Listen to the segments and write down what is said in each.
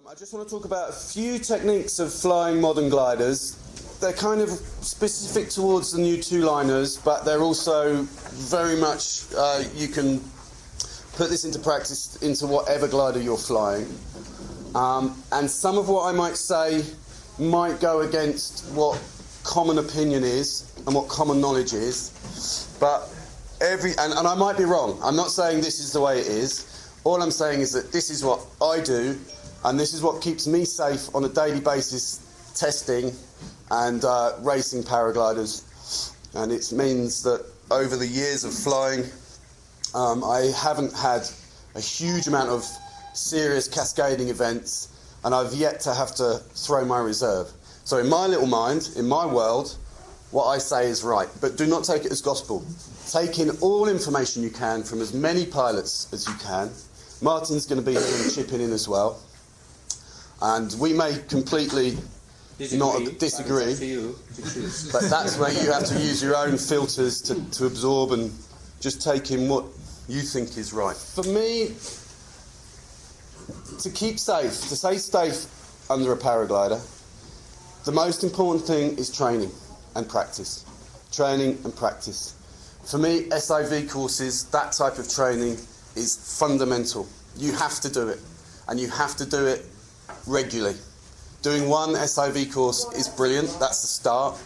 I just want to talk about a few techniques of flying modern gliders. They're kind of specific towards the new two-liners, but they're also very much, you can put this into practice into whatever glider you're flying. And some of what I might say might go against what common opinion is and what common knowledge is, but and I might be wrong. I'm not saying this is the way it is. All I'm saying is that this is what I do, and this is what keeps me safe on a daily basis testing and racing paragliders. And it means that over the years of flying, I haven't had a huge amount of serious cascading events, and I've yet to have to throw my reserve. So in my little mind, in my world, what I say is right, but do not take it as gospel. Take in all information you can from as many pilots as you can. Martin's going to be here and chipping in as well. And we may completely disagree, but that's where you have to use your own filters to absorb and just take in what you think is right. For me, to keep safe, to stay safe under a paraglider, the most important thing is training and practice. Training and practice. For me, SIV courses, that type of training is fundamental. You have to do it, and you have to do it regularly. Doing one SIV course is brilliant, that's the start,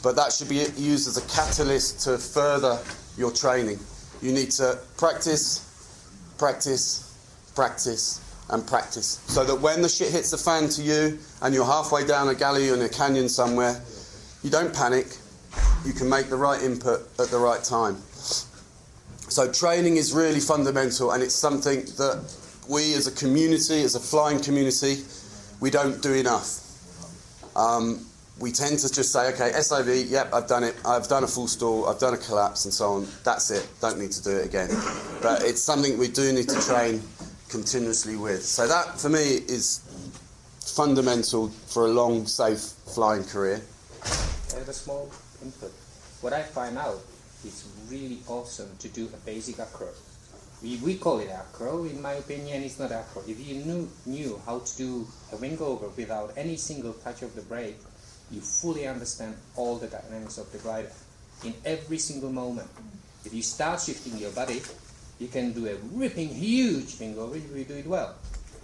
but that should be used as a catalyst to further your training. You need to practice, practice, practice, and practice, so that when the shit hits the fan to you and you're halfway down a galley or in a canyon somewhere, you don't panic, you can make the right input at the right time. So training is really fundamental, and it's something that we as a community, as a flying community, we don't do enough. We tend to just say, okay, SIV, yep, I've done it, I've done a full stall, I've done a collapse and so on, that's it, don't need to do it again. But it's something we do need to train continuously with. So that, for me, is fundamental for a long, safe flying career. I have a small input. What I find out, it's really awesome to do a basic acro. We call it acro. In my opinion, it's not acro. If you knew how to do a wing over without any single touch of the brake, you fully understand all the dynamics of the glider in every single moment. If you start shifting your body, you can do a ripping huge wing over if you do it well,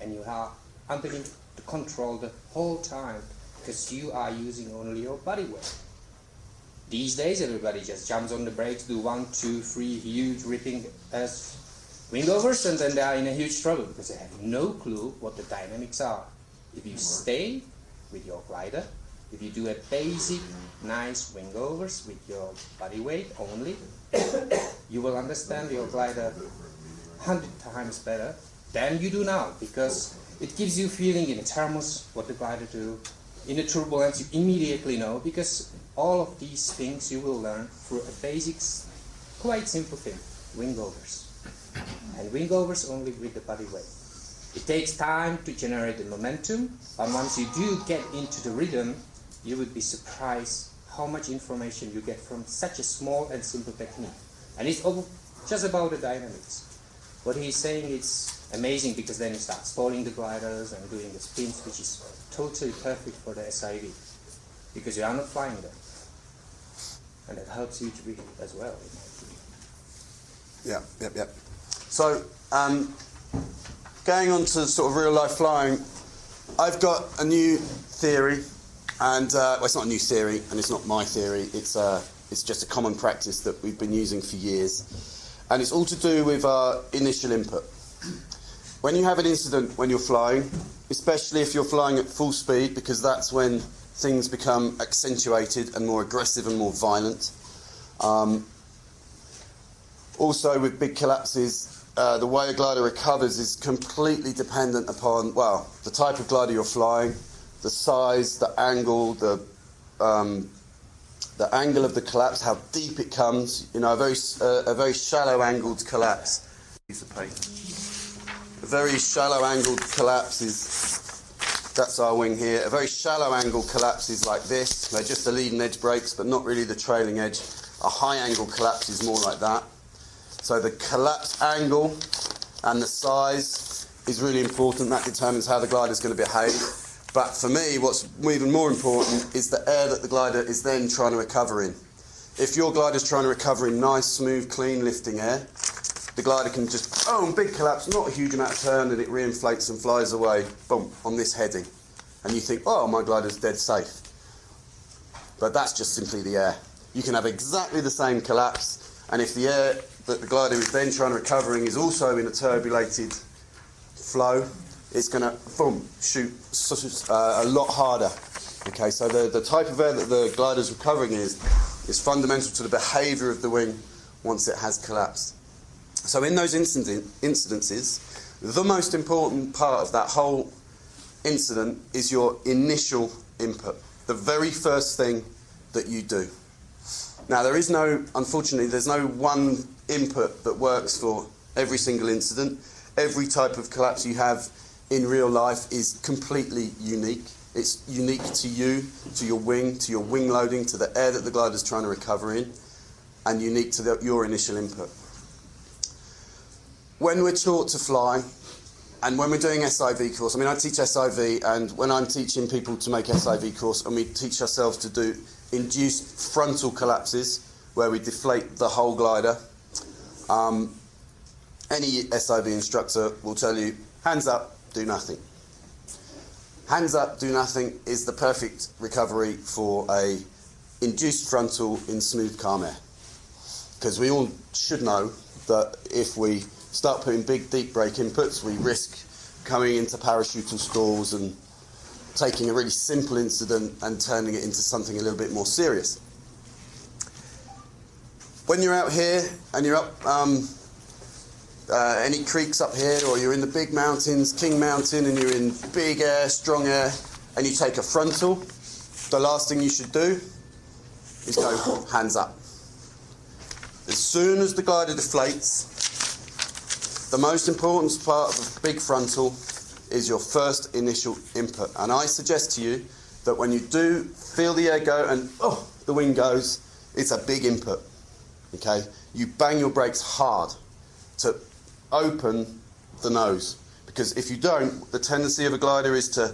and you are under the control the whole time because you are using only your body weight. These days, everybody just jumps on the brakes, do 1, 2, 3 huge ripping wing overs, and then they are in a huge trouble because they have no clue what the dynamics are. If you stay with your glider, if you do a basic, nice wing overs with your body weight only, you will understand your glider 100 times better than you do now, because it gives you feeling in a thermos what the glider do. In a turbulence, you immediately know, because all of these things you will learn through a basic, quite simple thing, wing overs. And wing overs only with the body weight. It takes time to generate the momentum, but once you do get into the rhythm, you would be surprised how much information you get from such a small and simple technique. And it's all just about the dynamics. What he's saying is amazing, because then you start stalling the gliders and doing the spins, which is totally perfect for the SIV, because you are not flying them. And that helps you to be as well, in my opinion. Yeah. So, going on to sort of real life flying, I've got a new theory, and well, it's not a new theory, and it's not my theory. It's just a common practice that we've been using for years, and it's all to do with our initial input. When you have an incident when you're flying, especially if you're flying at full speed, because that's when things become accentuated and more aggressive and more violent. Also, with big collapses, the way a glider recovers is completely dependent upon, well, the type of glider you're flying, the size, the angle, the angle of the collapse, how deep it comes. You know, a very shallow angled collapse. Piece of paper. A very shallow angled collapse is, that's our wing here. A very shallow angled collapse is like this. They're just the leading edge brakes, but not really the trailing edge. A high angle collapse is more like that. So the collapse angle and the size is really important. That determines how the glider is going to behave. But for me, what's even more important is the air that the glider is then trying to recover in. If your glider is trying to recover in nice, smooth, clean lifting air, the glider can just, boom, big collapse, not a huge amount of turn, and it reinflates and flies away, boom, on this heading. And you think, oh, my glider's dead safe. But that's just simply the air. You can have exactly the same collapse, and if the air that the glider is then trying to recover in is also in a turbulated flow, it's going to, boom, shoot a lot harder. Okay, so the type of air that the glider's recovering is fundamental to the behaviour of the wing once it has collapsed. So in those incidences, the most important part of that whole incident is your initial input, the very first thing that you do. Now unfortunately, there's no one input that works for every single incident. Every type of collapse you have in real life is completely unique. It's unique to you, to your wing loading, to the air that the glider is trying to recover in, and unique to your initial input. When we're taught to fly, and when we're doing SIV course, I teach SIV, and when I'm teaching people to make SIV course, and we teach ourselves to do induced frontal collapses, where we deflate the whole glider, any SIV instructor will tell you, hands up, do nothing. Hands up, do nothing is the perfect recovery for a induced frontal in smooth, calm air. Because we all should know that if we start putting big, deep brake inputs, we risk coming into parachutal stalls and taking a really simple incident and turning it into something a little bit more serious. When you're out here and you're up any creeks up here, or you're in the big mountains, King Mountain, and you're in big air, strong air, and you take a frontal, the last thing you should do is go hands up. As soon as the glider deflates, the most important part of a big frontal is your first initial input. And I suggest to you that when you do feel the air go and the wing goes, it's a big input. Okay? You bang your brakes hard to open the nose. Because if you don't, the tendency of a glider is to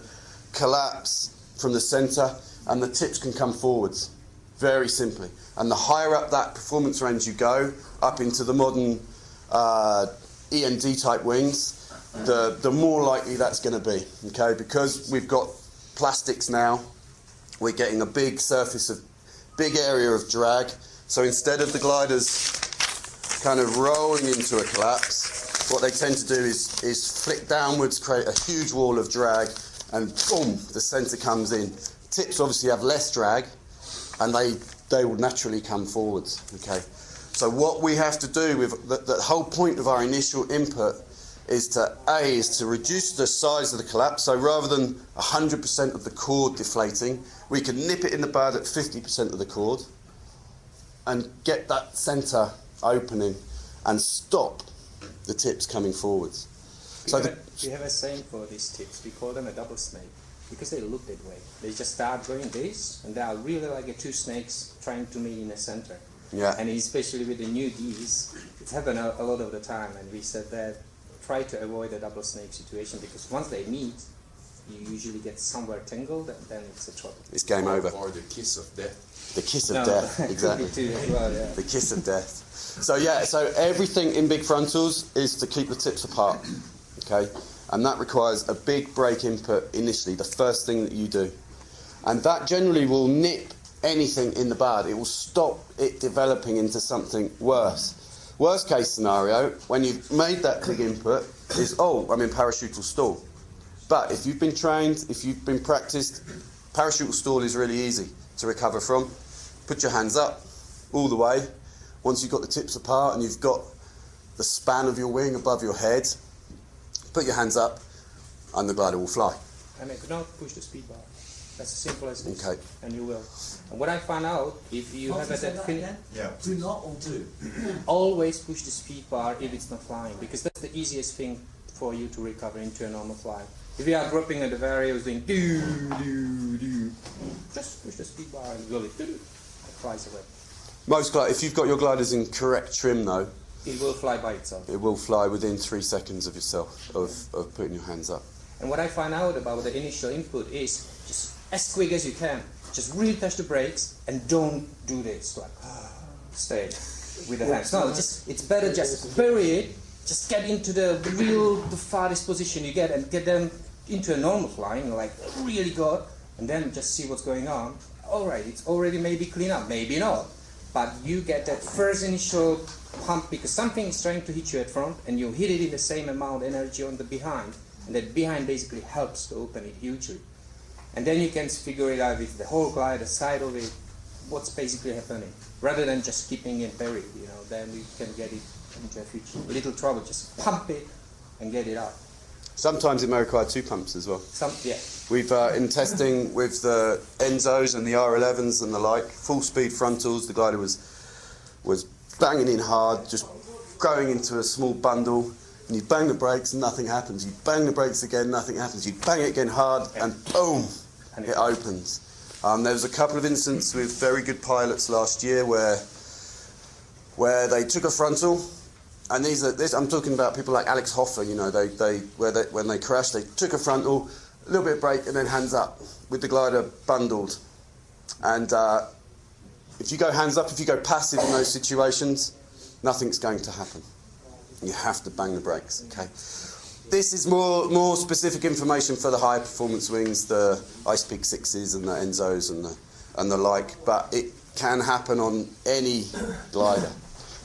collapse from the centre and the tips can come forwards. Very simply. And the higher up that performance range you go, up into the modern END type wings, the more likely that's going to be. Okay, because we've got plastics now, we're getting a big area of drag. So instead of the gliders kind of rolling into a collapse, what they tend to do is flick downwards, create a huge wall of drag, and boom, the centre comes in. Tips obviously have less drag, and they will naturally come forwards. Okay, so what we have to do with the whole point of our initial input is to reduce the size of the collapse. So rather than 100% of the chord deflating, we can nip it in the bud at 50% of the chord and get that centre opening and stop the tips coming forwards. We have a saying for these tips. We call them a double snake because they look that way. They just start going this, and they are really like two snakes trying to meet in the center. Yeah. And especially with the newbies, it's happened a lot of the time. And we said that try to avoid a double snake situation because once they meet, you usually get somewhere tangled, and then it's a trouble. It's game over. Or the kiss of death. The kiss of death, exactly. Too, as well, yeah. The kiss of death. So everything in big frontals is to keep the tips apart, okay? And that requires a big brake input initially, the first thing that you do. And that generally will nip anything in the bud. It will stop it developing into something worse. Worst case scenario, when you've made that big input, is, I'm in parachutal stall. But if you've been trained, if you've been practiced, parachutal stall is really easy to recover from. Put your hands up all the way. Once you've got the tips apart and you've got the span of your wing above your head, put your hands up and the glider will fly. And do not push the speed bar. That's as simple as this. Okay. And you will. And what I found out, if you have Do not or do? always push the speed bar if it's not flying, because that's the easiest thing for you to recover into a normal flight. If you are dropping at the variables doing do, just push the speed bar and go it flies away. If you've got your gliders in correct trim though, It will fly by itself. It will fly within 3 seconds of yourself, of putting your hands up. And what I find out about the initial input is just as quick as you can, just really touch the brakes and don't do this, like stay with the hands. No, it's better just bury it, just get into the farthest position you get and get them into a normal flying, like really good, and then just see what's going on. All right, it's already maybe clean up, maybe not, but you get that first initial pump because something is trying to hit you at front and you hit it in the same amount of energy on the behind, and that behind basically helps to open it hugely. And then you can figure it out with the whole glide, the side of it, what's basically happening. Rather than just keeping it buried, then you can get it into a little trouble. Just pump it and get it out. Sometimes it may require 2 pumps as well. Yeah. We've, in testing with the Enzos and the R11s and the like, full speed frontals, the glider was banging in hard, just going into a small bundle, and you bang the brakes and nothing happens. You bang the brakes again, nothing happens. You bang it again hard and boom, it opens. There was a couple of instances with very good pilots last year where they took a frontal, and I'm talking about people like Alex Hoffer. When they crashed, they took a frontal, a little bit of brake, and then hands up with the glider bundled. And if you go hands up, if you go passive in those situations, nothing's going to happen. You have to bang the brakes. Okay. This is more specific information for the higher performance wings, the Ice Peak 6s and the Enzos and the like, but it can happen on any glider.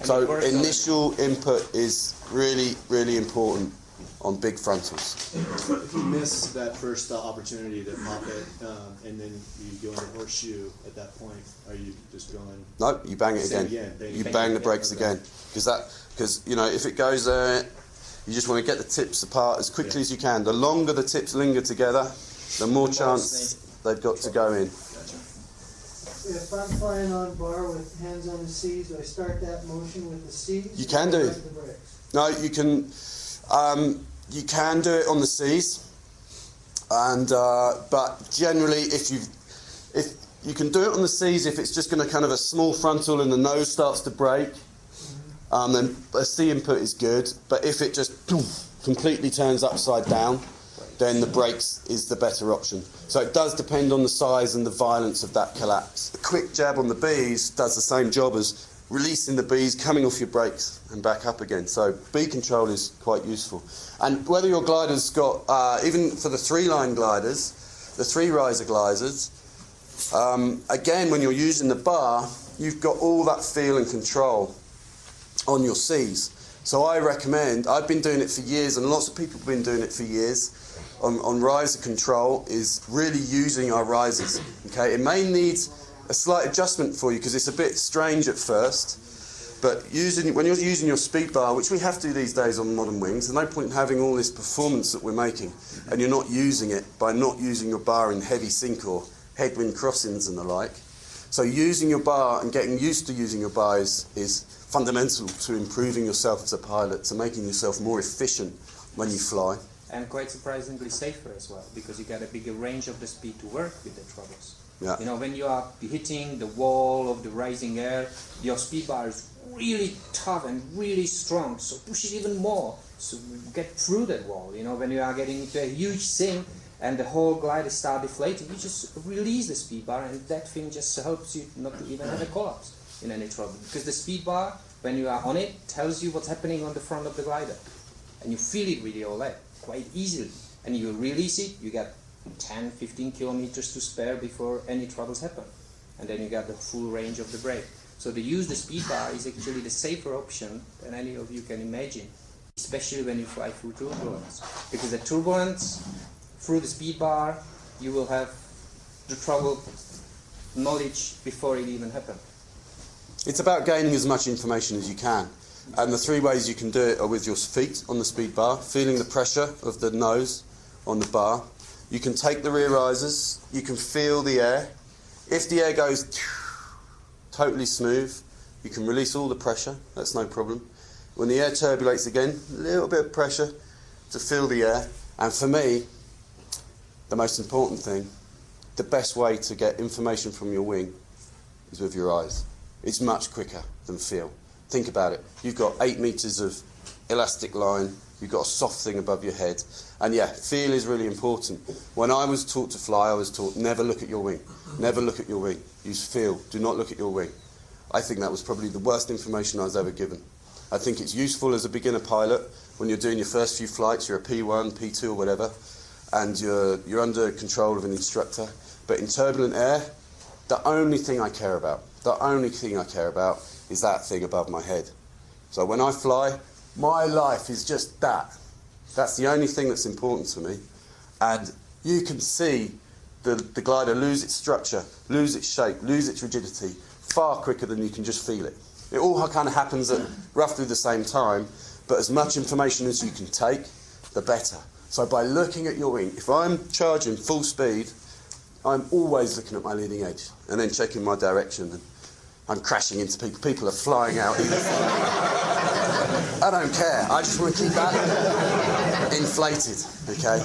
So initial input is really, really important on big frontals. If you miss that first opportunity to pop it, and then you go into horseshoe at that point, are you just going? No, you bang it again. You bang the brakes again, because if it goes there, you just want to get the tips apart as quickly as you can. The longer the tips linger together, the more chance they've got to go in. If I'm flying on bar with hands on the C's, do I start that motion with the C's? You can do. The brakes? No, you can. You can do it on the C's, and but generally, if you can do it on the C's, if it's just going to kind of a small frontal and the nose starts to break, then a C input is good. But if it just completely turns upside down, then the brakes is the better option. So it does depend on the size and the violence of that collapse. The quick jab on the B's does the same job as releasing the B's, coming off your brakes and back up again. So B control is quite useful. And whether your glider's got, even for the 3-line gliders, the 3-riser gliders, again, when you're using the bar, you've got all that feel and control on your C's. So I recommend, I've been doing it for years, and lots of people have been doing it for years, on riser control, is really using our risers. Okay, it may need a slight adjustment for you because it's a bit strange at first, but when you're using your speed bar, which we have to do these days on modern wings, there's no point in having all this performance that we're making and you're not using it by not using your bar in heavy sink or headwind crossings and the like. So using your bar and getting used to using your bar is fundamental to improving yourself as a pilot, to making yourself more efficient when you fly. And quite surprisingly safer as well, because you get a bigger range of the speed to work with the troubles. Yeah. When you are hitting the wall of the rising air, your speed bar is really tough and really strong, so push it even more, so get through that wall. When you are getting into a huge sink and the whole glider start deflating, you just release the speed bar, and that thing just helps you not to even have a collapse in any trouble. Because the speed bar, when you are on it, tells you what's happening on the front of the glider. And you feel it with your leg quite easily. And you release it, you get 10, 15 kilometers to spare before any troubles happen. And then you got the full range of the brake. So to use the speed bar is actually the safer option than any of you can imagine, especially when you fly through turbulence. Because the turbulence, through the speed bar, you will have the trouble knowledge before it even happened. It's about gaining as much information as you can. And the 3 ways you can do it are with your feet on the speed bar, feeling the pressure of the nose on the bar. You can take the rear risers, you can feel the air. If the air goes totally smooth, you can release all the pressure, that's no problem. When the air turbulates again, a little bit of pressure to feel the air. And for me, the most important thing, the best way to get information from your wing is with your eyes. It's much quicker than feel. Think about it. You've got 8 meters of elastic line. You've got a soft thing above your head. And yeah, feel is really important. When I was taught to fly, I was taught never look at your wing. Never look at your wing. Use feel. Do not look at your wing. I think that was probably the worst information I was ever given. I think it's useful as a beginner pilot when you're doing your first few flights, you're a P1, P2 or whatever, and you're under control of an instructor. But in turbulent air, the only thing I care about is that thing above my head. So when I fly, my life is just that. That's the only thing that's important to me. And you can see the glider lose its structure, lose its shape, lose its rigidity far quicker than you can just feel it. It all kind of happens at roughly the same time, but as much information as you can take, the better. So by looking at your wing, if I'm charging full speed, I'm always looking at my leading edge and then checking my direction. And I'm crashing into people. People are flying out. I don't care. I just want to keep that inflated. Okay.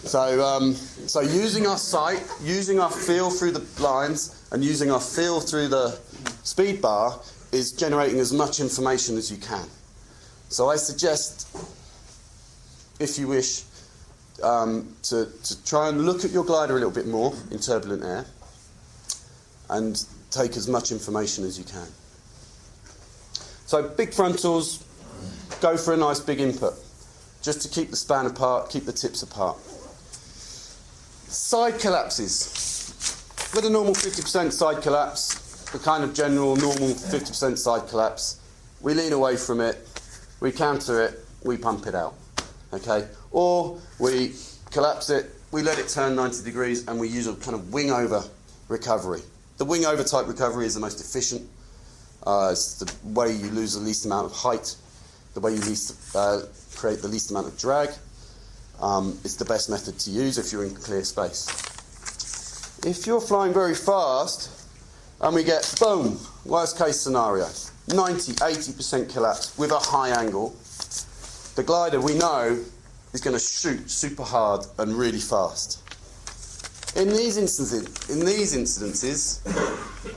So using our sight, using our feel through the blinds, and using our feel through the speed bar is generating as much information as you can. So I suggest, if you wish, to try and look at your glider a little bit more in turbulent air and take as much information as you can. So big frontals, go for a nice big input, just to keep the span apart, keep the tips apart. Side collapses. With a normal 50% side collapse, the kind of general normal 50% side collapse, we lean away from it, we counter it, we pump it out. Okay? Or we collapse it, we let it turn 90 degrees, and we use a kind of wing over recovery. The wing over type recovery is the most efficient. It's the way you lose the least amount of height, the way you create the least amount of drag. It's the best method to use if you're in clear space. If you're flying very fast and we get, boom, worst case scenario, 90, 80% collapse with a high angle, the glider we know is going to shoot super hard and really fast. In these instances,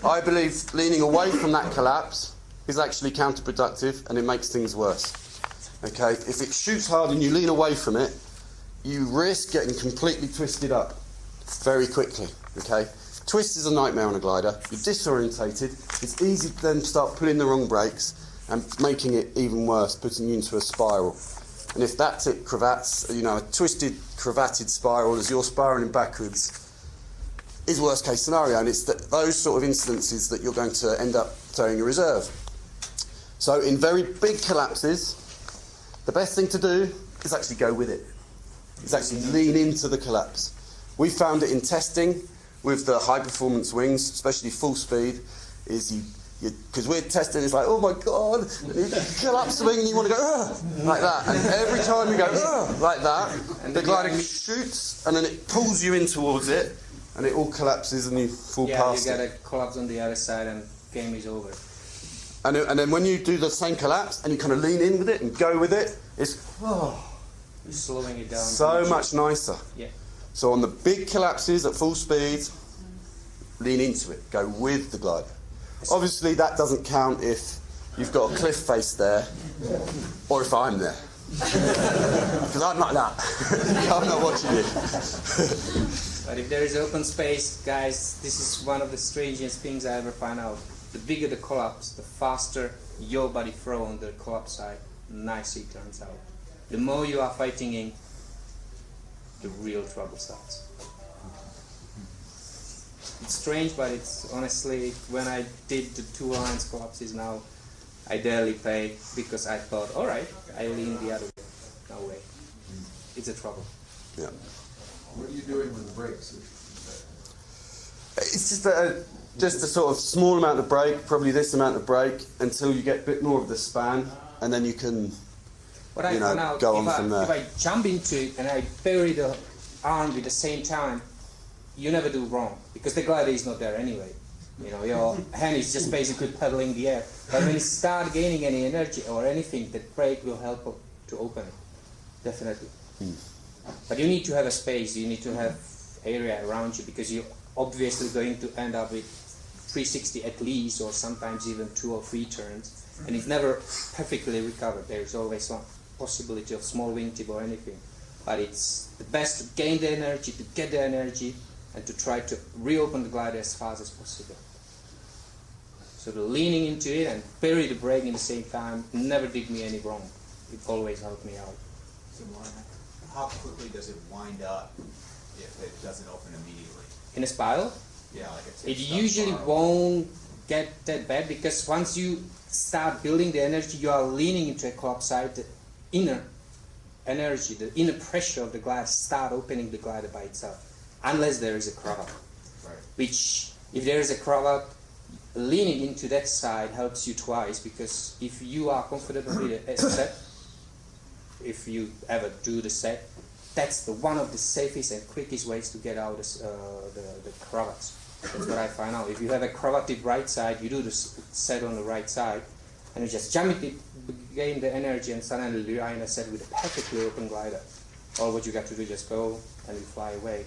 I believe leaning away from that collapse is actually counterproductive and it makes things worse. Okay, if it shoots hard and you lean away from it, you risk getting completely twisted up very quickly. Okay, twist is a nightmare on a glider. You're disorientated. It's easy to then start pulling the wrong brakes and making it even worse, putting you into a spiral. And if that tip cravats, a twisted, cravated spiral as you're spiraling backwards, is worst case scenario, and it's those sort of instances that you're going to end up towing your reserve. So in very big collapses, the best thing to do is actually go with it. It's actually lean into the collapse. We found it in testing with the high performance wings, especially full speed, is because we're testing, it's like, oh my God, and you collapse the wing and you want to go, like that. And every time you go, like that, and the glider shoots and then it pulls you in towards it, and it all collapses and you fall past it. Yeah, you get a collapse on the other side and game is over. And then when you do the same collapse and you kind of lean in with it and go with it, it's You're slowing it down. So much nicer. Yeah. So on the big collapses at full speed, lean into it. Go with the glider. Obviously that doesn't count if you've got a cliff face there or if I'm there. Because I'm not that. I'm not watching you. But if there is open space, guys, this is one of the strangest things I ever find out. The bigger the collapse, the faster your body throw on the collapse side, the nicer it turns out. The more you are fighting in, the real trouble starts. It's strange, but it's honestly, when I did the 2 lines collapses now, I barely pay because I thought, all right, I lean the other way. No way. It's a trouble. Yeah. What are you doing with the brakes? It's just a sort of small amount of brake, probably this amount of brake, until you get a bit more of the span, and then you can go on from there. If I jump into it and I bury the arm with the same time, you never do wrong, because the glider is not there anyway. Your hand is just basically pedaling the air. But when you start gaining any energy or anything, the brake will help to open it. Definitely. But you need to have a space, you need to have area around you, because you're obviously going to end up with 360 at least, or sometimes even 2 or 3 turns, and it's never perfectly recovered. There's always some possibility of small wingtip or anything, but it's the best to gain the energy, to get the energy, and to try to reopen the glider as fast as possible. So the leaning into it and bury the brake in the same time never did me any wrong. It always helped me out. So how quickly does it wind up if it doesn't open immediately? In a spiral, Yeah, like it usually won't get that bad, because once you start building the energy, you are leaning into a club side, the inner energy, the inner pressure of the glider start opening the glider by itself, unless there is a cravat. Right. Which, if there is a cravat, leaning into that side helps you twice, because if you are comfortable with a set, if you ever do the set, that's one of the safest and quickest ways to get out the cravats. That's what I find out. If you have a cravated right side, you do the set on the right side, and you just jump it, gain the energy, and suddenly you're in a set with a perfectly open glider. All what you got to do is just go and you fly away.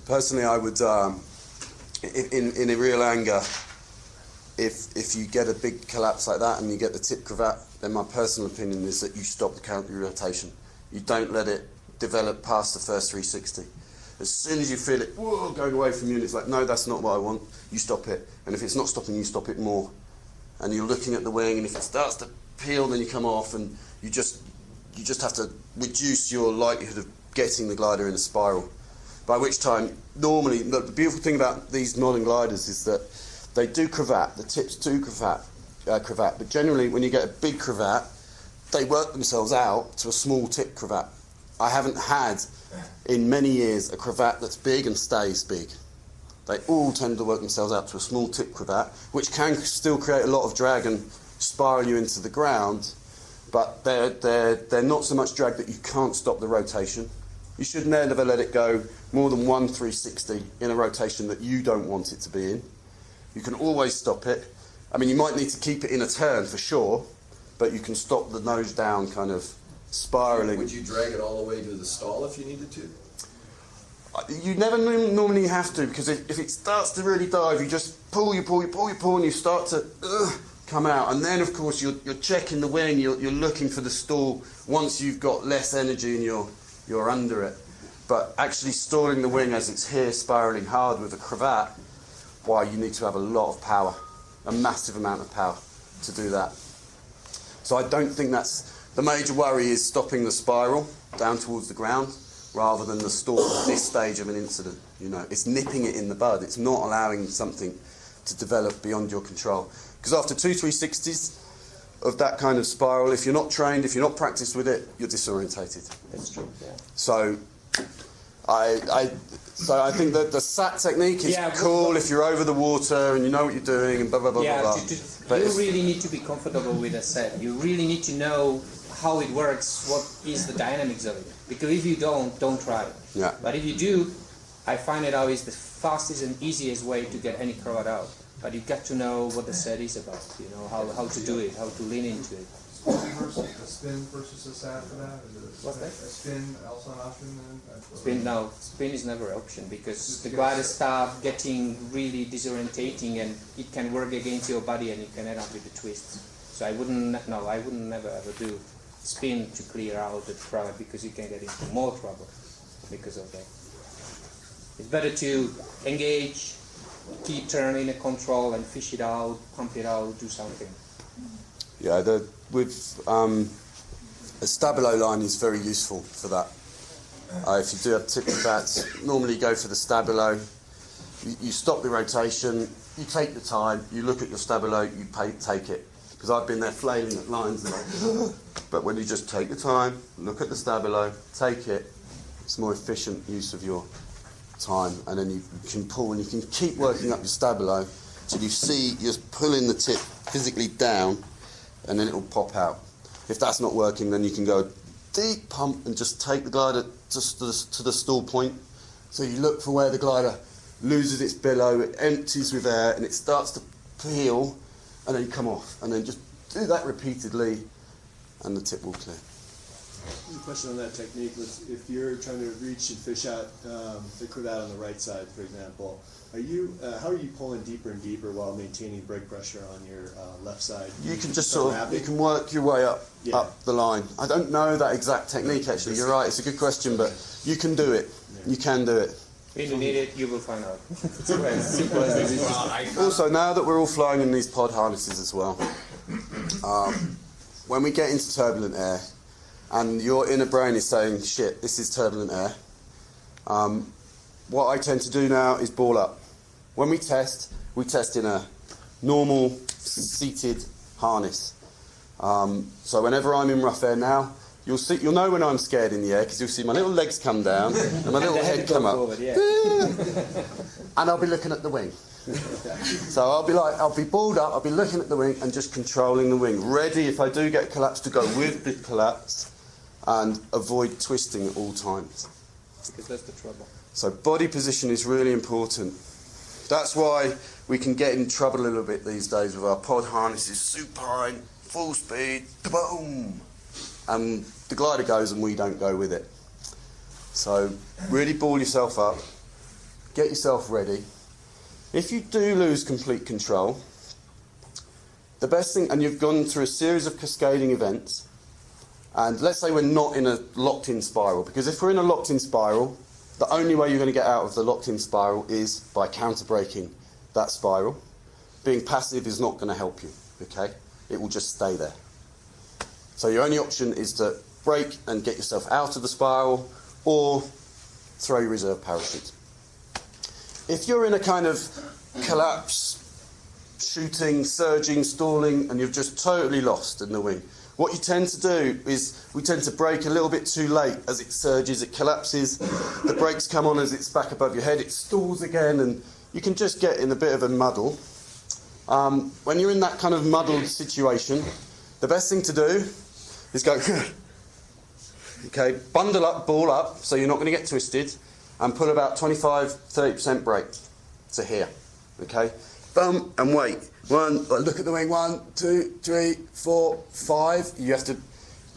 Personally, I would, in a real anger, if you get a big collapse like that and you get the tip cravat, then my personal opinion is that you stop the counter rotation. You don't let it develop past the first 360. As soon as you feel it going away from you, and it's like, no, that's not what I want, you stop it. And if it's not stopping, you stop it more. And you're looking at the wing, and if it starts to peel, then you come off, and you just have to reduce your likelihood of getting the glider in a spiral. By which time, normally, the beautiful thing about these modern gliders is that they do cravat, the tips do cravat, but generally when you get a big cravat, they work themselves out to a small tip cravat. I haven't had, in many years, a cravat that's big and stays big. They all tend to work themselves out to a small tip cravat, which can still create a lot of drag and spiral you into the ground, but they're not so much drag that you can't stop the rotation. You should never let it go more than 1 360 in a rotation that you don't want it to be in. You can always stop it. I mean, you might need to keep it in a turn for sure, but you can stop the nose down kind of spiraling. Would you drag it all the way to the stall if you needed to? You never normally have to, because if it starts to really dive, you just pull, and you start to come out. And then, of course, you're checking the wing, you're looking for the stall once you've got less energy and you're under it. But actually stalling the wing as it's here, spiraling hard with a cravat, why, you need to have a lot of power, a massive amount of power to do that. So I don't think that's... The major worry is stopping the spiral down towards the ground rather than the stall at this stage of an incident. You know, it's nipping it in the bud. It's not allowing something to develop beyond your control. Because after 2 360s of that kind of spiral, if you're not trained, if you're not practiced with it, you're disorientated. That's true, yeah. So I think that the sat technique is cool if you're over the water and you know what you're doing and blah, blah, blah, blah, blah. You really need to be comfortable with a set. You really need to know how it works, what is the dynamics of it. Because if you don't try it. Yeah. But if you do, I find it out is the fastest and easiest way to get any cravat out. But you've got to know what the set is about, you know, how to do it, how to lean into it. A spin versus a sat for that? What's that? A spin also an option Spin then? spin is never an option, because the gliders start getting really disorientating and it can work against your body and you can end up with the twists. So I wouldn't never ever do spin to clear out the cravat, because you can get into more trouble because of that. It's better to engage, keep turning the control and fish it out, pump it out, do something. Yeah, a stabilo line is very useful for that. If you do have tip cravats, normally go for the stabilo. You stop the rotation, you take the time, you look at your stabilo, you take it. Because I've been there flailing at lines, and but when you just take the time, look at the stabilo, take it, it's more efficient use of your time, and then you can pull and you can keep working up your stabilo till you see you're pulling the tip physically down, and then it will pop out. If that's not working, then you can go deep pump and just take the glider just to the stall point. So you look for where the glider loses its billow, it empties with air, and it starts to peel, and then you come off. And then just do that repeatedly, and the tip will clear. A question on that technique was if you're trying to reach and fish out the cravat on the right side, for example, how are you pulling deeper and deeper while maintaining brake pressure on your left side? You can just start sort of, wrapping? you can work your way up Yeah. up the line. I don't know that exact technique actually. You're right. It's a good question, but you can do it. You can do it. When you need it, you will find out. It's as simple as it is. Also, now that we're all flying in these pod harnesses as well, when we get into turbulent air, and your inner brain is saying, "Shit, this is turbulent air," what I tend to do now is ball up. When we test in a normal seated harness. So whenever I'm in rough air now, you'll know when I'm scared in the air because you'll see my little legs come down and my little head come up, Forward, yeah. and I'll be looking at the wing. So I'll be balled up, I'll be looking at the wing and just controlling the wing, ready if I do get collapse to go with the collapse and avoid twisting at all times. Because that's the trouble. So body position is really important. That's why we can get in trouble a little bit these days with our pod harnesses supine, full speed, boom, and the glider goes and we don't go with it. So really ball yourself up, get yourself ready. If you do lose complete control, the best thing, and you've gone through a series of cascading events, and let's say we're not in a locked-in spiral, because if we're in a locked-in spiral, the only way you're going to get out of the locked-in spiral is by counter-braking that spiral. Being passive is not going to help you, okay? It will just stay there. So your only option is to brake and get yourself out of the spiral, or throw your reserve parachute. If you're in a kind of collapse, shooting, surging, stalling, and you've just totally lost in the wing, what you tend to do is we tend to brake a little bit too late as it surges, it collapses, the brakes come on as it's back above your head, it stalls again, and you can just get in a bit of a muddle. When you're in that kind of muddled situation, the best thing to do is go, okay, bundle up, ball up, so you're not going to get twisted, and put about 25-30% brake to here, okay? Boom, and wait. Look at the wing, 1, 2, 3, 4, 5. You have to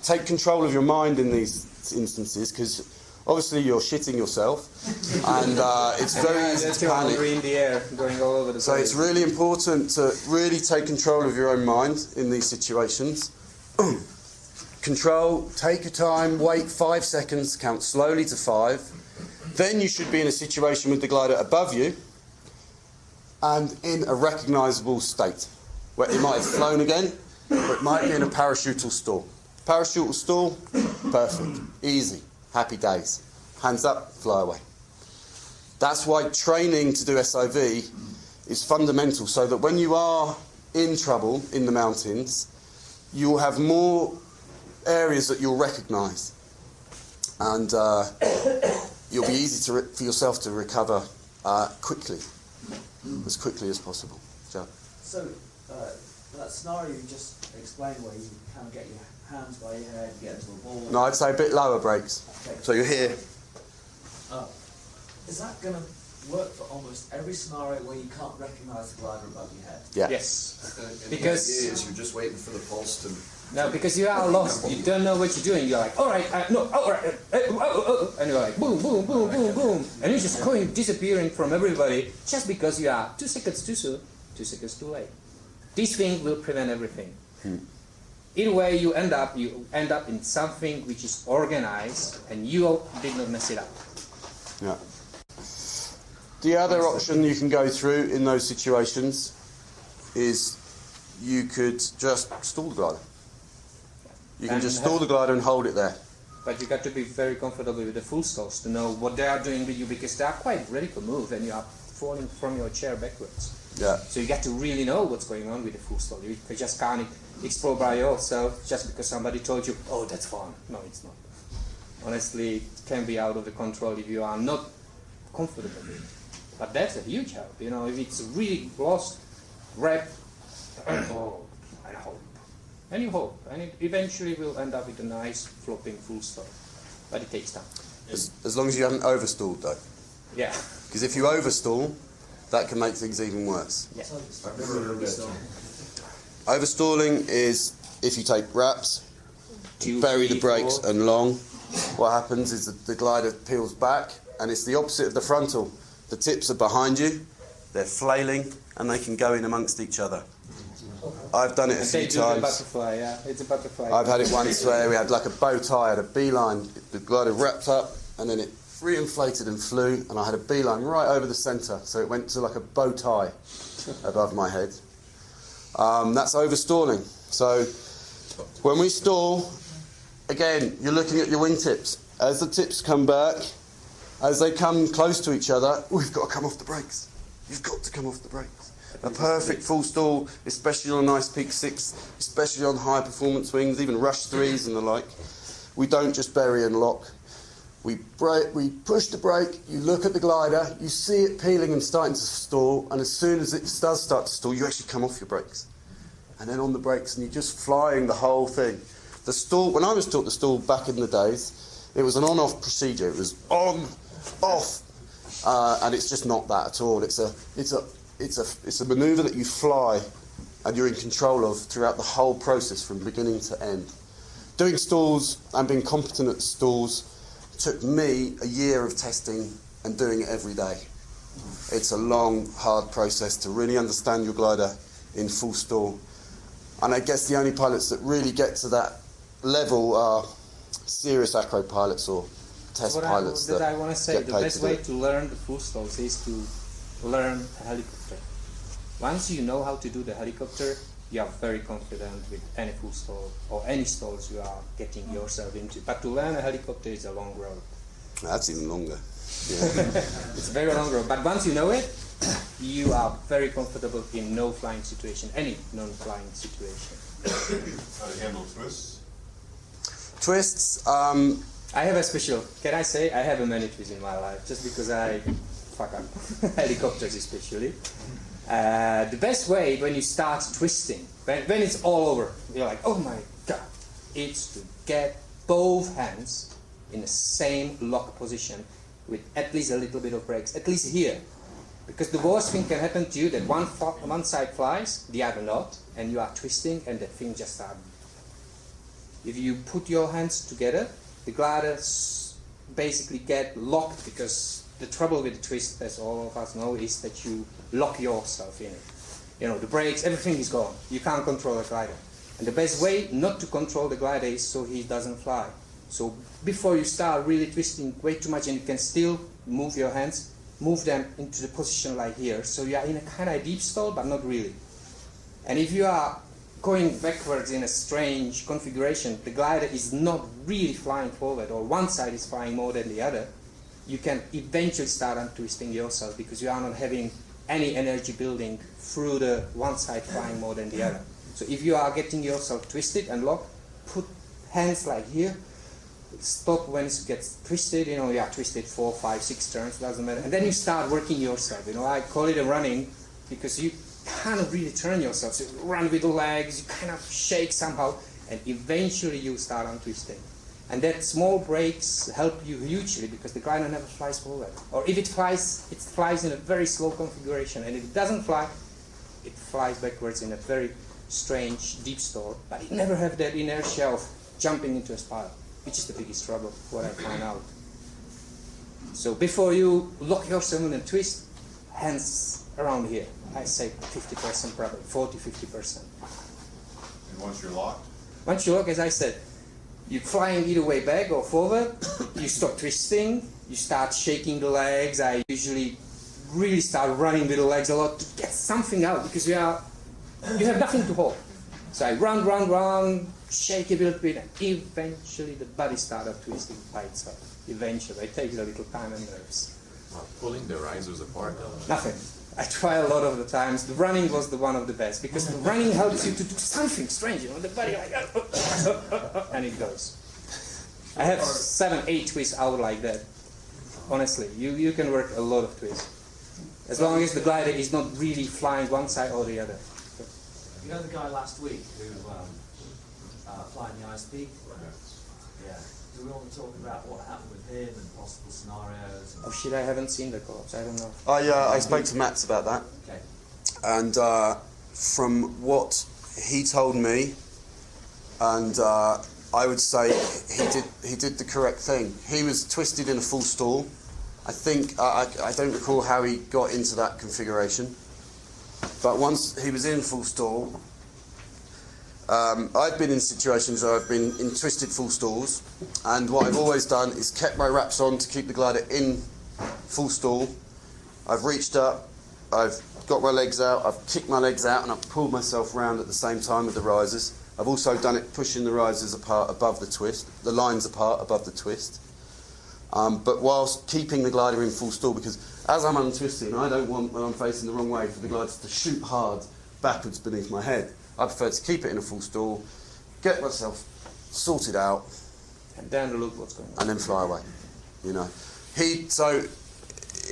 take control of your mind in these instances, because obviously you're shitting yourself, and it's very easy to panic. In the air, going all over the place. So it's really important to really take control of your own mind in these situations. Control, take your time, wait 5 seconds, count slowly to 5. Then you should be in a situation with the glider above you and in a recognisable state, where it might have flown again, or it might be in a parachutal stall. Parachutal stall, perfect, easy, happy days. Hands up, fly away. That's why training to do SIV is fundamental, so that when you are in trouble in the mountains, you'll have more areas that you'll recognise, and you'll be easy for yourself to recover quickly as possible. Joe. So, that scenario you just explained where you kind of get your hands by your head, get into a ball. No, I'd say a bit lower brakes. Okay. So you're here. Is that going to work for almost every scenario where you can't recognise the glider above your head? Yeah. Yes. And Because- the idea is you're just waiting for the pulse to... No, because you are lost. You don't know what you're doing. You're like, all right, no, all right, and you're like, boom, boom, boom, boom, boom, and you're just going, disappearing from everybody just because you are 2 seconds too soon, 2 seconds too late. This thing will prevent everything. Either way, you end up in something which is organized, and you did not mess it up. Yeah. The other option you can go through in those situations is you could just stall the glider. You can just stall the glider and hold it there. But you got to be very comfortable with the full stalls to know what they are doing with you, because they are quite ready to move and you are falling from your chair backwards. Yeah. So you got to really know what's going on with the full stall. You just can't explore by yourself just because somebody told you, oh, that's fun. No, it's not. Honestly, it can be out of the control if you are not comfortable with it. But that's a huge help. You know, if it's really lost, wrap, oh, I hope. And you hope. And it eventually will end up with a nice flopping full stall. But it takes time. As long as you haven't overstalled though. Yeah. Because if you overstall, that can make things even worse. Yeah. I've never heard that term. Overstalling is if you take wraps 2, bury 3, the brakes 4. and long, what happens is that the glider peels back, and it's the opposite of the frontal. The tips are behind you, they're flailing, and they can go in amongst each other. I've done it a And few they do the times. butterfly, yeah. It's a butterfly. I've had it once where we had like a bow tie, had a beeline, the glider wrapped up, and then it reinflated and flew, and I had a beeline right over the centre, so it went to like a bow tie above my head. That's overstalling. So when we stall, again, you're looking at your wingtips. As the tips come back, as they come close to each other, we've got to come off the brakes. You've got to come off the brakes. A perfect full stall, especially on a nice peak 6, especially on high performance wings, even rush 3s and the like. We don't just bury and lock. We push the brake, you look at the glider, you see it peeling and starting to stall, and as soon as it does start to stall, you actually come off your brakes. And then on the brakes, and you're just flying the whole thing. The stall, when I was taught the stall back in the days, it was an on-off procedure. It was on, off, and it's just not that at all. It's a manoeuvre that you fly, and you're in control of throughout the whole process from beginning to end. Doing stalls and being competent at stalls took me a year of testing and doing it every day. It's a long, hard process to really understand your glider in full stall. And I guess the only pilots that really get to that level are serious acro pilots or test pilots. I want to say, get the paid best to do way it. to learn the full stalls is to learn a helicopter. Once you know how to do the helicopter, you are very confident with any full stall or any stalls you are getting yourself into. But to learn a helicopter is a long road. That's even longer. Yeah. It's a very long road. But once you know it, you are very comfortable in no flying situation, any non-flying situation. How to handle twists? Twists. I have a special, can I say, I have a many twists in my life, just because I fuck up helicopters especially. The best way when you start twisting, when it's all over, you're like, oh my god, it's to get both hands in the same lock position with at least a little bit of brakes, at least here. Because the worst thing can happen to you that one side flies, the other not, and you are twisting and the thing just starts. If you put your hands together, the gliders basically get locked, because the trouble with the twist, as all of us know, is that you lock yourself in it. You know, the brakes, everything is gone. You can't control the glider. And the best way not to control the glider is so he doesn't fly. So before you start really twisting way too much, and you can still move your hands, move them into the position like here. So you are in a kind of deep stall, but not really. And if you are going backwards in a strange configuration, the glider is not really flying forward, or one side is flying more than the other, you can eventually start untwisting yourself, because you are not having any energy building through the one side flying more than the other. So if you are getting yourself twisted and locked, put hands like here, stop when it gets twisted, you are twisted 4, 5, 6 turns, doesn't matter. And then you start working yourself, I call it a running, because you kind of really turn yourself. So you run with the legs, you kind of shake somehow, and eventually you start untwisting. And that small breaks help you hugely, because the glider never flies forward. Or if it flies in a very slow configuration, and if it doesn't fly, it flies backwards in a very strange deep stall, but it never have that inertia of jumping into a spiral, which is the biggest trouble, what I find out. So before you lock yourself in a twist, hands around here. I say 50% probably, 40-50%. And once you're locked? Once you lock, as I said, you're flying either way back or forward, you stop twisting, you start shaking the legs. I usually really start running with the legs a lot to get something out, because you have nothing to hold. So I run, shake a little bit, and eventually the body started twisting by itself. Eventually, it takes a little time and nerves. Pulling the risers apart. Nothing. I try a lot of the times. The running was the one of the best, because the running helps you to do something strange. The body like, and it goes. I have 7, 8 twists out like that. Honestly, you can work a lot of twists, as long as the glider is not really flying one side or the other. You know the guy last week who flying the ice peak? Yeah. Do we want to talk about what happened with him and possible scenarios? Oh shit, I haven't seen the collapse. I don't know. I spoke to Matt about that, Okay. and from what he told me, and I would say he did the correct thing. He was twisted in a full stall. I think I don't recall how he got into that configuration, but once he was in full stall, I've been in situations where I've been in twisted full stalls, and what I've always done is kept my wraps on to keep the glider in full stall. I've reached up, I've got my legs out, I've kicked my legs out, and I've pulled myself round at the same time with the risers. I've also done it pushing the risers apart above the twist, the lines apart above the twist, but whilst keeping the glider in full stall, because as I'm untwisting, I don't want, when I'm facing the wrong way, for the glider to shoot hard backwards beneath my head. I prefer to keep it in a full stall, get myself sorted out, And then look what's going on. and then fly away. You know, so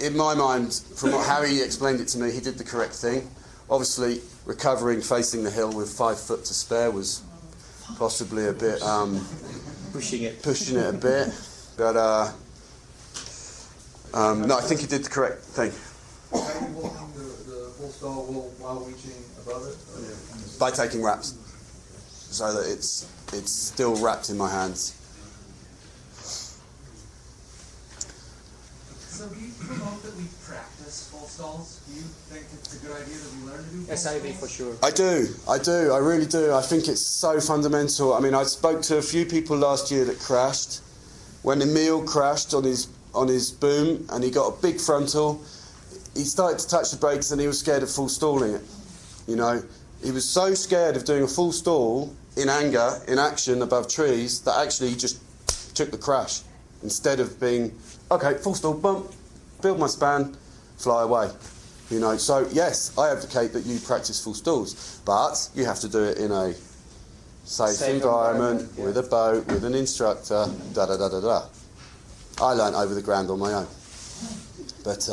in my mind, from how he explained it to me, he did the correct thing. Obviously, recovering facing the hill with 5 foot to spare was possibly a bit Pushing it. pushing it a bit, but no, I think he did the correct thing. How are you holding the full stall while reaching above it? By taking wraps, so that it's still wrapped in my hands. So do you promote that we practice full stalls? Do you think it's a good idea that we learn to do full SIV stalls? for sure. I really do. I think it's so fundamental. I mean, I spoke to a few people last year that crashed. When Emil crashed on his boom and he got a big frontal, he started to touch the brakes and he was scared of full stalling it. You know, he was so scared of doing a full stall in anger, in action above trees, that actually he just took the crash instead of being, okay, full stall, bump, build my span, fly away. You know, so yes, I advocate that you practice full stalls, but you have to do it in a safe environment, yeah. with a boat, with an instructor, da-da-da-da-da. I learnt over the ground on my own, but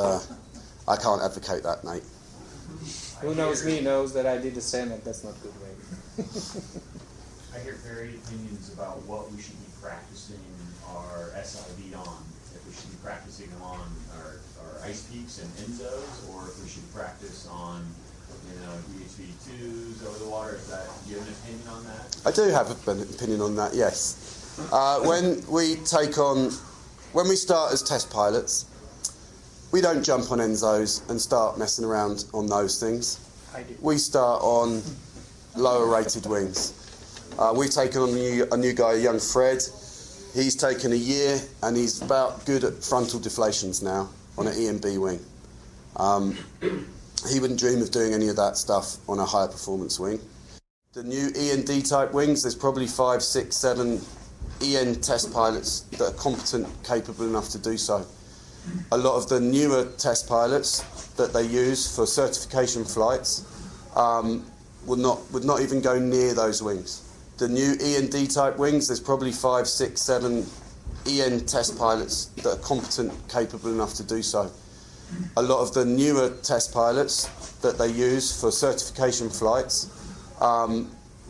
I can't advocate that, Nate. Who knows me knows that I did the same, and that's not good way. I hear varied opinions about what we should be practicing our SIV on. If we should be practicing them on our ice peaks and Enzos, or if we should practice on, DHV2s over the water. Do you have an opinion on that? I do have an opinion on that, yes. When we start as test pilots, we don't jump on Enzos and start messing around on those things. I do. We start on lower rated wings. We've taken on a new guy, young Fred. He's taken a year and he's about good at frontal deflations now on an E&B wing. He wouldn't dream of doing any of that stuff on a higher performance wing. The new E&D type wings, there's probably 5, 6, 7 EN test pilots that are competent, capable enough to do so. A lot of the newer test pilots that they use for certification flights would not even go near those wings. The new E&D type wings, there's probably 5, 6, 7 EN test pilots that are competent, capable enough to do so. A lot of the newer test pilots that they use for certification flights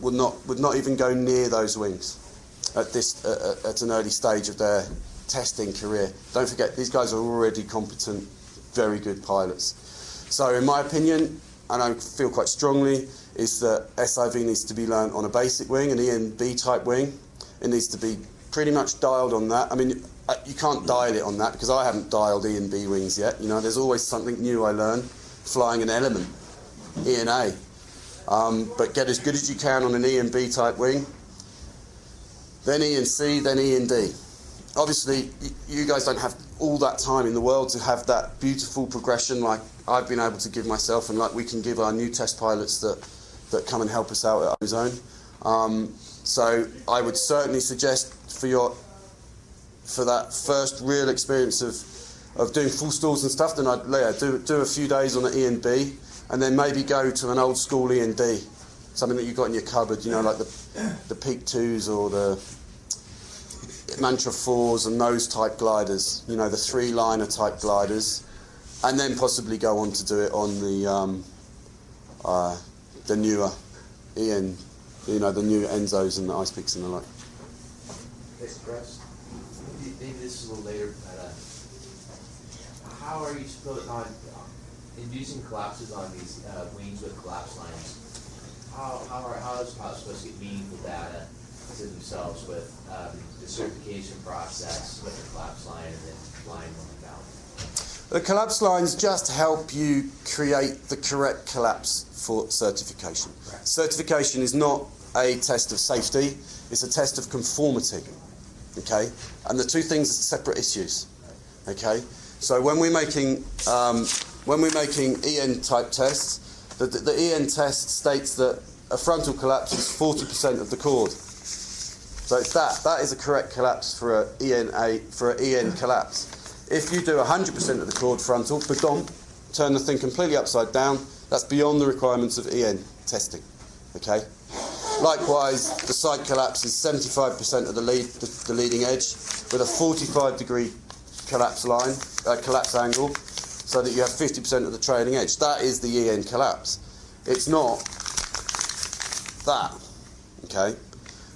would not even go near those wings at an early stage of their testing career. Don't forget, these guys are already competent, very good pilots. So in my opinion, and I feel quite strongly, is that SIV needs to be learnt on a basic wing, an E&B type wing. It needs to be pretty much dialed on that. I mean, you can't dial it on that because I haven't dialed E&B wings yet. You know, there's always something new I learn flying an element, E and A. But get as good as you can on an E&B type wing, then E and C, then E and D. Obviously, you guys don't have all that time in the world to have that beautiful progression like I've been able to give myself and like we can give our new test pilots that come and help us out at Ozone. So I would certainly suggest for that first real experience of doing full stalls and stuff, then I'd do a few days on an E and B, and then maybe go to an old school E and D, something that you've got in your cupboard, you know, like the Peak 2s or the Mantra 4s and those type gliders, you know, the 3-liner type gliders, and then possibly go on to do it on the newer EN, you know, the new Enzos and the Ice Peaks and the like. Yes, Chris. Maybe this is a little later, but how are you supposed on inducing collapses on these wings with collapse lines? How is supposed to get meaningful data themselves with the certification process with the collapse line and then line going down? The collapse lines just help you create the correct collapse for certification. Right. Certification is not a test of safety, it's a test of conformity. Okay? And the two things are separate issues. Okay? So when we're making EN type tests, the EN test states that a frontal collapse is 40% of the chord. So it's that is a correct collapse for an EN collapse. If you do 100% of the chord frontal, turn the thing completely upside down, that's beyond the requirements of EN testing. Okay? Likewise, the side collapse is 75% of the leading edge with a 45-degree collapse line, collapse angle, so that you have 50% of the trailing edge. That is the EN collapse. It's not that. Okay?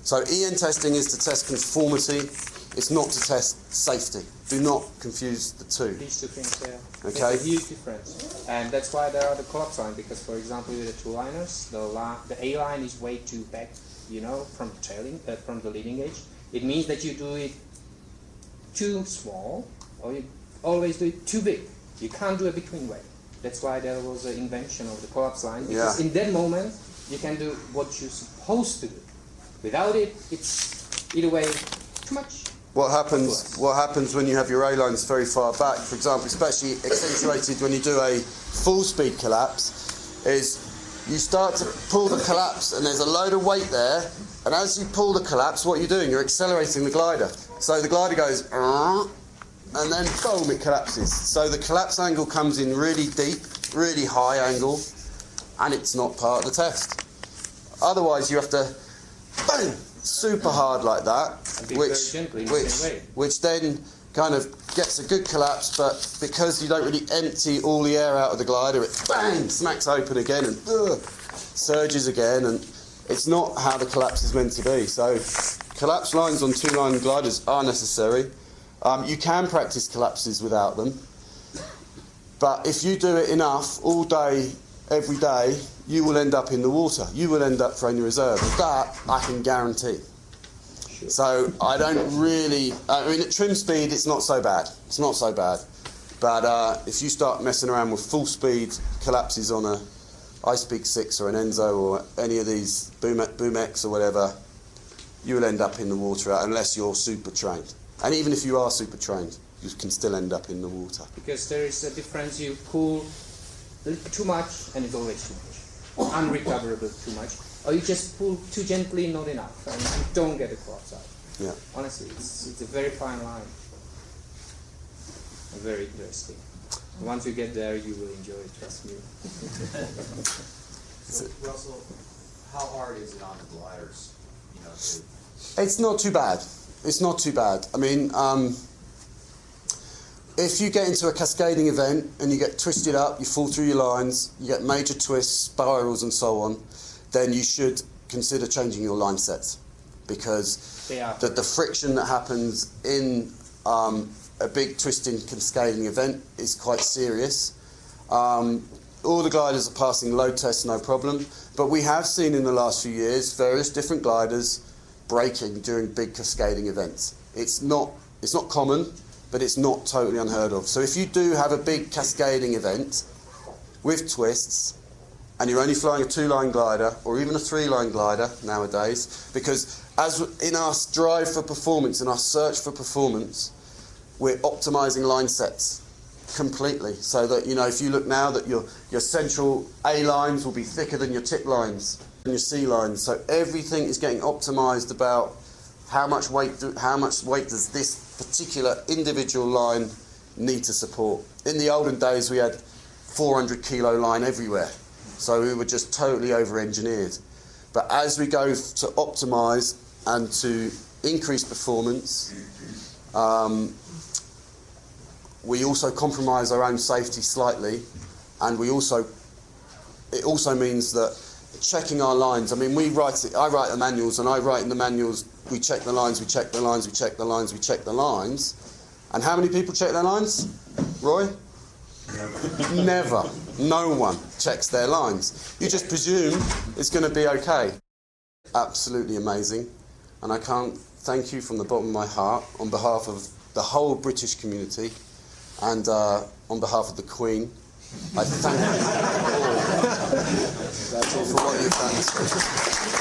So EN testing is to test conformity. It's not to test safety. Do not confuse the two. These two things, yeah. Okay. There's a huge difference. And that's why there are the collapse line, because for example with the two-liners, the A line is way too back, from the leading edge. It means that you do it too small, or you always do it too big. You can't do a between way. That's why there was an invention of the collapse line, because in that moment you can do what you're supposed to do. Without it, it's either way too much. What happens when you have your A lines very far back, for example, especially accentuated when you do a full speed collapse, is you start to pull the collapse and there's a load of weight there, and as you pull the collapse, what you're doing, you're accelerating the glider. So the glider goes, and then boom, it collapses. So the collapse angle comes in really deep, really high angle, and it's not part of the test. Otherwise you have to, boom, super hard like that, which then kind of gets a good collapse, but because you don't really empty all the air out of the glider, it bang, smacks open again and surges again, and it's not how the collapse is meant to be. So collapse lines on two-line gliders are necessary. You can practice collapses without them, but if you do it enough all day, every day, you will end up in the water. You will end up throwing your reserve. That I can guarantee. Sure. So I don't really... at trim speed, it's not so bad. It's not so bad. But if you start messing around with full speed collapses on a iSpeak 6 or an Enzo or any of these Boom X or whatever, you will end up in the water unless you're super trained. And even if you are super trained, you can still end up in the water. Because there is a difference. You pull too much and it's always too much. Unrecoverable too much, or you just pull too gently, not enough, and you don't get a collapse out. Yeah. Honestly, it's a very fine line. And very interesting. Once you get there, you will enjoy it, trust me. So, Russell, how hard is it on the gliders? It's not too bad. It's not too bad. I mean, if you get into a cascading event and you get twisted up, you fall through your lines, you get major twists, spirals and so on, then you should consider changing your line sets, because the friction that happens in a big twisting cascading event is quite serious. All the gliders are passing load tests, no problem, but we have seen in the last few years various different gliders breaking during big cascading events. It's not common, but it's not totally unheard of. So if you do have a big cascading event with twists, and you're only flying a two-line glider, or even a three-line glider nowadays, because as in our drive for performance, in our search for performance, we're optimizing line sets completely, so that, if you look now, that your central A lines will be thicker than your tip lines and your C lines. So everything is getting optimized about how much weight does this particular individual line need to support. In the olden days, we had 400 kilo line everywhere, so we were just totally over-engineered. But as we go to optimize and to increase performance, we also compromise our own safety slightly, and it also means that checking our lines. I mean, I write the manuals, and I write in the manuals, we check the lines, we check the lines, we check the lines, we check the lines. And how many people check their lines? Roy? Never. No one checks their lines. You just presume it's going to be okay. Absolutely amazing. and I can't thank you from the bottom of my heart on behalf of the whole British community and on behalf of the Queen. I thank you all for what you've done.